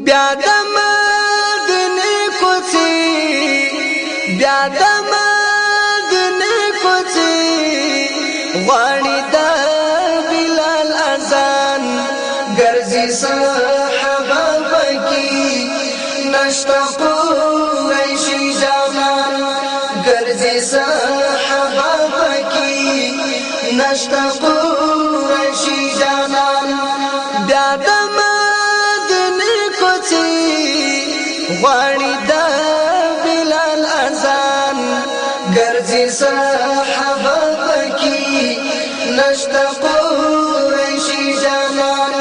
بیا د مدینه کوڅې بیا د مدینه کوڅې غواړي د بلال اذان ګرځي صحابه پکې نشته قریشي جانان ګرځي صحابه پکې نشته قریشي جانان بیا د مدینه کوڅې غواړي د بلال اذان ګرځي صحابه پکې نشته قریشي جانان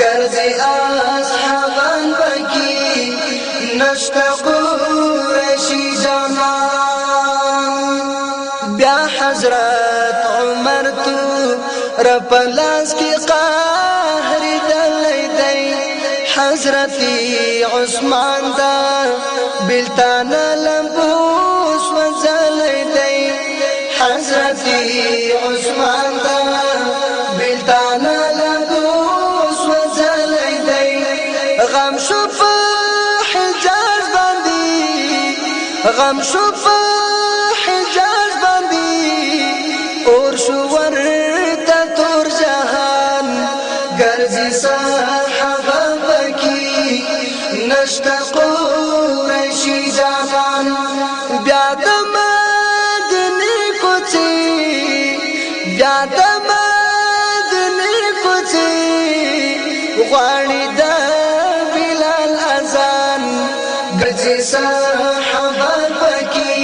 ګرځي اصحابان پکې نشته قریشي جانان بیا حضرت عمر تو رپلاس کی قهر دلی دی حضرت عثمان دا بلتان لمبوس وزلی دی حضرت عثمان دا بلتان لمبوس وزلی دی غم شو په حجاز باندې غم شو په حجاز باندې اور شو ورته تور جهان ګرځي صحابه پکې نشته قریشي جانان بیا د مدینه کوڅې بیا د مدینه کوڅې غواړي د بلال اذان ګرځي صحابه پکې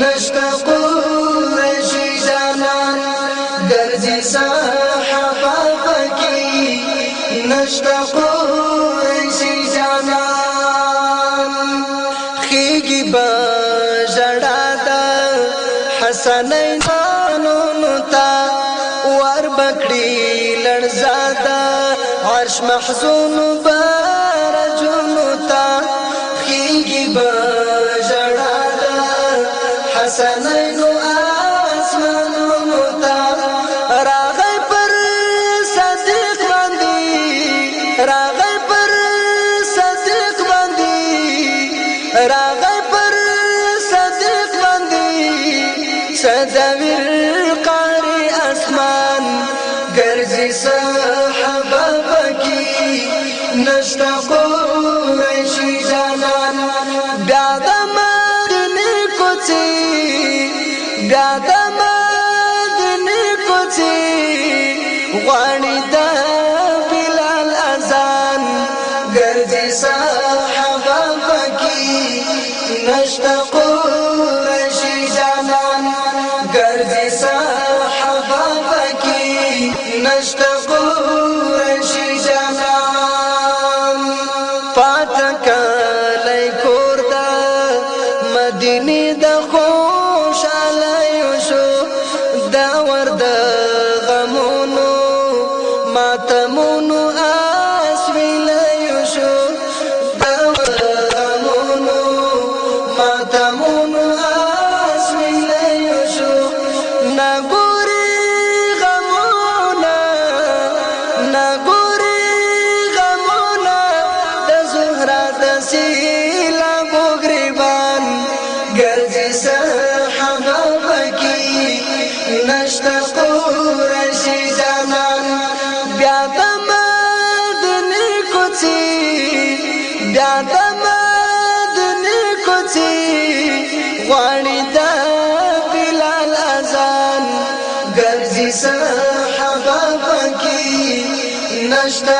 نشته قریشي جانان ګرځي صحابه پکې نشته قریشي جانان خيږي بجړا د حسنینانو تا ور بکړي لړزادا عرش محزون برجونو تا خيږي بجړا د حسنینو راغی پر صدیق باندې راغی پر صدیق باندې راغی پر صدیق باندې صدویر قاری اسمان ګرځي صحابه پکې نشته قریشي جانان بیا د مدینه کوڅې بیا د غواړي د بلال اذان ګرځي صحابه پکې نشته قریشي جانان ګرځي صحابه پکې نشته قریشي جانان پاتکلای کور د مدینه د خوشاله شو دا ورد ماتمونو اسویلای شو غمونو ماتمونو اسویلای شو نګوري غمونه د زهرا د سیلا بوګریبان ګرځي صحابه پکې نشته قریشي جانان بیا د مدینه کوڅې بیا د مدینه کوڅې غواړي د بلال اذان ګرځي صحابه پکې نشته